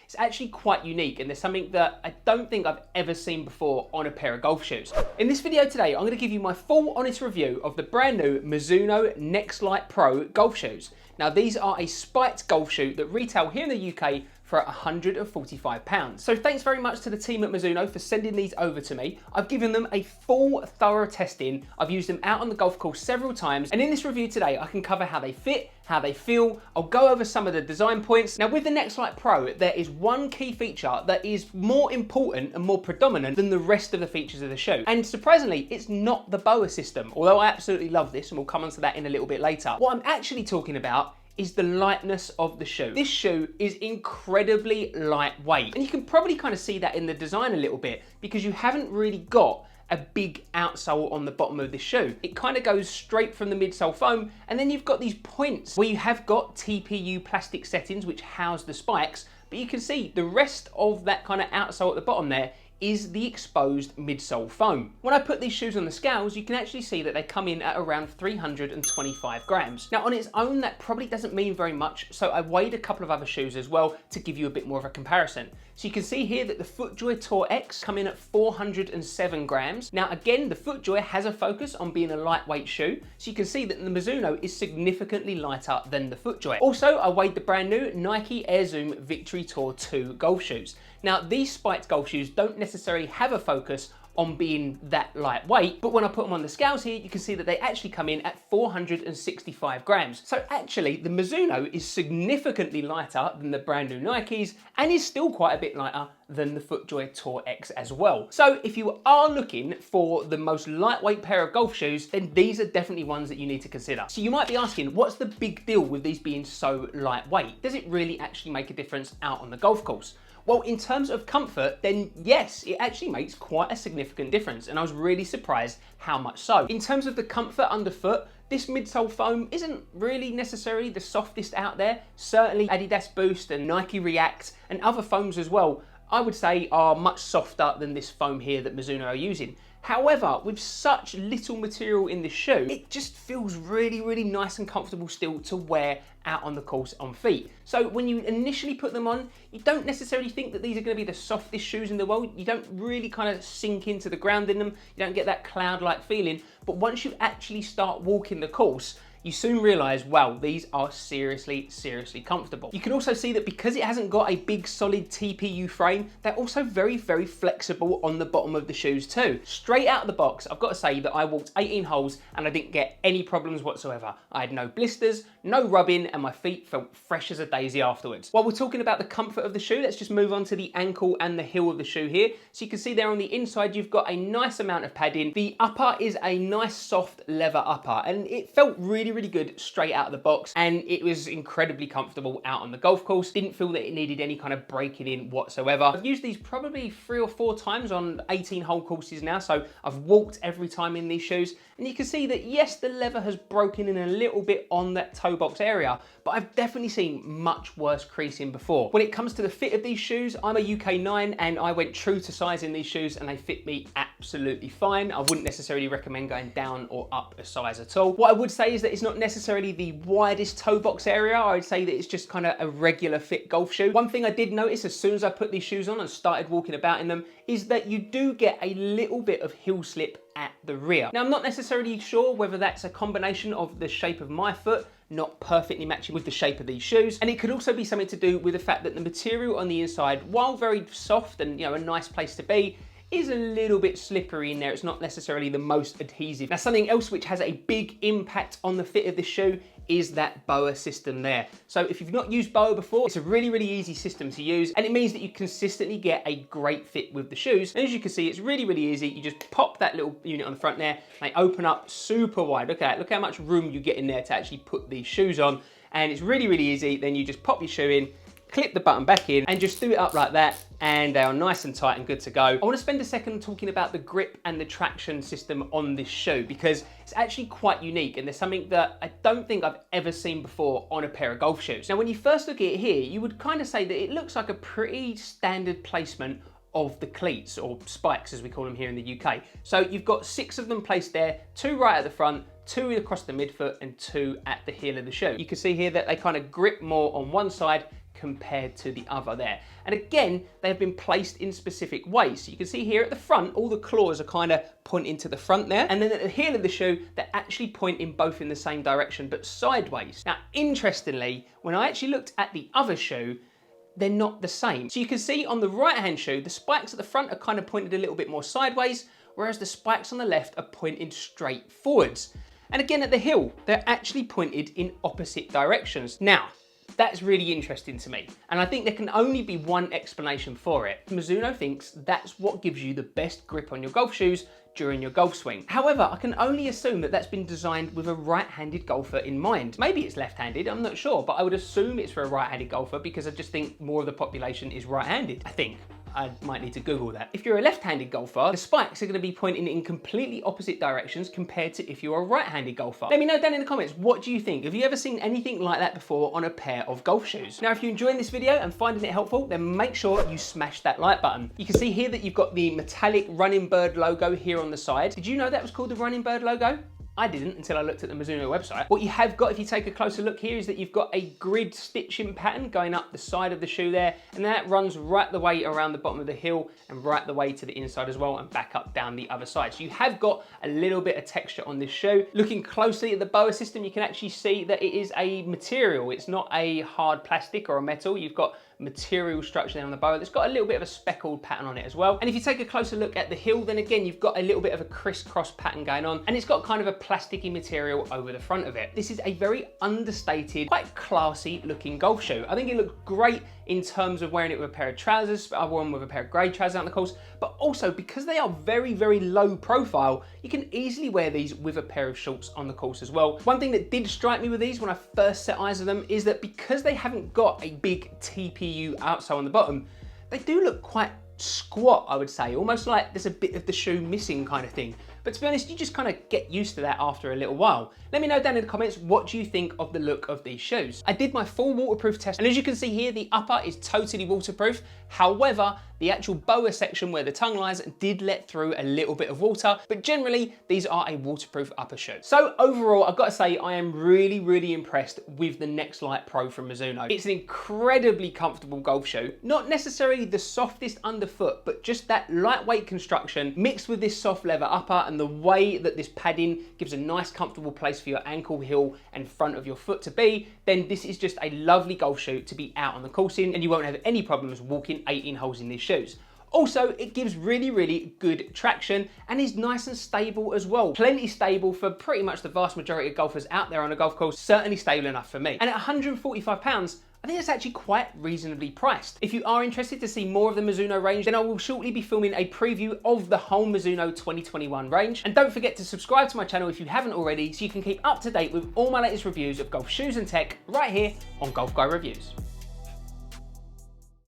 It's actually quite unique, and there's something that I don't think I've ever seen before on a pair of golf shoes. In this video today, I'm going to give you my full honest review of the brand new Mizuno Nexlite Pro golf shoes. Now, these are a spiked golf shoe that retail here in the UK for £145. So thanks very much to the team at Mizuno for sending these over to me. I've given them a full, thorough testing. I've used them out on the golf course several times, and in this review today, I can cover how they fit, how they feel. I'll go over some of the design points. Now, with the Nexlite Pro, there is one key feature that is more important and more predominant than the rest of the features of the shoe. And surprisingly, it's not the BOA system, although I absolutely love this, and we'll come onto that in a little bit later. What I'm actually talking about is the lightness of the shoe. This shoe is incredibly lightweight, and you can probably kind of see that in the design a little bit because you haven't really got a big outsole on the bottom of the shoe. It kind of goes straight from the midsole foam, and then you've got these points where you have got TPU plastic settings which house the spikes, but you can see the rest of that kind of outsole at the bottom there is the exposed midsole foam. When I put these shoes on the scales, you can actually see that they come in at around 325 grams. Now, on its own, that probably doesn't mean very much, so I weighed a couple of other shoes as well to give you a bit more of a comparison. So you can see here that the FootJoy Tour X come in at 407 grams. Now, again, the FootJoy has a focus on being a lightweight shoe, so you can see that the Mizuno is significantly lighter than the FootJoy. Also, I weighed the brand new Nike Air Zoom Victory Tour 2 golf shoes. Now, these spiked golf shoes don't necessarily have a focus on being that lightweight, but when I put them on the scales here, you can see that they actually come in at 465 grams. So actually, the Mizuno is significantly lighter than the brand new Nikes and is still quite a bit lighter than the FootJoy Tour X as well. So if you are looking for the most lightweight pair of golf shoes, then these are definitely ones that you need to consider. So you might be asking, what's the big deal with these being so lightweight? Does it really actually make a difference out on the golf course? Well, in terms of comfort, then yes, it actually makes quite a significant difference, and I was really surprised how much so. In terms of the comfort underfoot, this midsole foam isn't really necessarily the softest out there. Certainly Adidas Boost and Nike React and other foams as well, I would say are much softer than this foam here that Mizuno are using. However, with such little material in the shoe, it just feels really, really nice and comfortable still to wear out on the course on feet. So when you initially put them on, you don't necessarily think that these are going to be the softest shoes in the world. You don't really kind of sink into the ground in them. You don't get that cloud-like feeling. But once you actually start walking the course, you soon realize, wow, these are seriously, seriously comfortable. You can also see that because it hasn't got a big solid TPU frame, they're also very, very flexible on the bottom of the shoes too. Straight out of the box, I've got to say that I walked 18 holes and I didn't get any problems whatsoever. I had no blisters, no rubbing, and my feet felt fresh as a daisy afterwards. While we're talking about the comfort of the shoe, let's just move on to the ankle and the heel of the shoe here. So you can see there on the inside, you've got a nice amount of padding. The upper is a nice soft leather upper, and it felt really, really good straight out of the box, and it was incredibly comfortable out on the golf course. Didn't feel that it needed any kind of breaking in whatsoever. I've used these probably 3 or 4 times on 18 hole courses now, so I've walked every time in these shoes, and you can see that yes, the leather has broken in a little bit on that toe box area, but I've definitely seen much worse creasing before. When it comes to the fit of these shoes, I'm a UK 9 and I went true to size in these shoes and they fit me absolutely fine. I wouldn't necessarily recommend going down or up a size at all. What I would say is that it's not necessarily the widest toe box area. I would say that it's just kind of a regular fit golf shoe. One thing I did notice as soon as I put these shoes on and started walking about in them is that you do get a little bit of heel slip at the rear. Now, I'm not necessarily sure whether that's a combination of the shape of my foot not perfectly matching with the shape of these shoes, and it could also be something to do with the fact that the material on the inside, while very soft and, you know, a nice place to be, is a little bit slippery in there. It's not necessarily the most adhesive. Now, something else which has a big impact on the fit of the shoe is that BOA system there. So if you've not used BOA before, it's a really, really easy system to use, and it means that you consistently get a great fit with the shoes. And as you can see, it's really, really easy. You just pop that little unit on the front there, they open up super wide. Look at that, look how much room you get in there to actually put these shoes on. And it's really, really easy. Then you just pop your shoe in, clip the button back in, and just do it up like that, and they are nice and tight and good to go. I want to spend a second talking about the grip and the traction system on this shoe, because it's actually quite unique, and there's something that I don't think I've ever seen before on a pair of golf shoes. Now, when you first look at it here, you would kind of say that it looks like a pretty standard placement of the cleats, or spikes as we call them here in the UK. So you've got 6 of them placed there, 2 right at the front, 2 across the midfoot, and 2 at the heel of the shoe. You can see here that they kind of grip more on one side, compared to the other there. And again, they have been placed in specific ways. So you can see here at the front, all the claws are kind of pointing to the front there. And then at the heel of the shoe, they're actually pointing both in the same direction, but sideways. Now, interestingly, when I actually looked at the other shoe, they're not the same. So you can see on the right-hand shoe, the spikes at the front are kind of pointed a little bit more sideways, whereas the spikes on the left are pointing straight forwards. And again, at the heel, they're actually pointed in opposite directions. Now, that's really interesting to me. And I think there can only be one explanation for it. Mizuno thinks that's what gives you the best grip on your golf shoes during your golf swing. However, I can only assume that that's been designed with a right-handed golfer in mind. Maybe it's left-handed, I'm not sure, but I would assume it's for a right-handed golfer because I just think more of the population is right-handed, I think. I might need to Google that. If you're a left-handed golfer, the spikes are going to be pointing in completely opposite directions compared to if you're a right-handed golfer. Let me know down in the comments, what do you think? Have you ever seen anything like that before on a pair of golf shoes? Now, if you're enjoying this video and finding it helpful, then make sure you smash that like button. You can see here that you've got the metallic running bird logo here on the side. Did you know that was called the running bird logo? I didn't until I looked at the Mizuno website. What you have got, if you take a closer look here, is that you've got a grid stitching pattern going up the side of the shoe there, and that runs right the way around the bottom of the heel and right the way to the inside as well, and back up down the other side. So you have got a little bit of texture on this shoe. Looking closely at the boa system, you can actually see that it is a material. It's not a hard plastic or a metal. You've got material structure there on the boa that's got a little bit of a speckled pattern on it as well. And if you take a closer look at the heel, then again, you've got a little bit of a crisscross pattern going on, and it's got kind of a plasticky material over the front of it. This is a very understated, quite classy looking golf shoe. I think it looked great in terms of wearing it with a pair of trousers. I wore them with a pair of grey trousers out on the course, but also because they are very, very low profile, you can easily wear these with a pair of shorts on the course as well. One thing that did strike me with these when I first set eyes on them is that because they haven't got a big TPU outsole on the bottom, they do look quite squat, I would say, almost like there's a bit of the shoe missing kind of thing. But to be honest, you just kind of get used to that after a little while. Let me know down in the comments, what do you think of the look of these shoes? I did my full waterproof test, and as you can see here, the upper is totally waterproof. However, the actual boa section where the tongue lies did let through a little bit of water, but generally these are a waterproof upper shoe. So overall, I've got to say I am really, really impressed with the Nexlite Pro from Mizuno. It's an incredibly comfortable golf shoe, not necessarily the softest underfoot, but just that lightweight construction mixed with this soft leather upper and the way that this padding gives a nice comfortable place for your ankle, heel and front of your foot to be, then this is just a lovely golf shoe to be out on the course in, and you won't have any problems walking 18 holes in these shoes. Also, it gives really, really good traction and is nice and stable as well. Plenty stable for pretty much the vast majority of golfers out there on a golf course, certainly stable enough for me. And at £145, I think it's actually quite reasonably priced. If you are interested to see more of the Mizuno range, then I will shortly be filming a preview of the whole Mizuno 2021 range. And don't forget to subscribe to my channel if you haven't already, so you can keep up to date with all my latest reviews of golf shoes and tech right here on Golf Guy Reviews.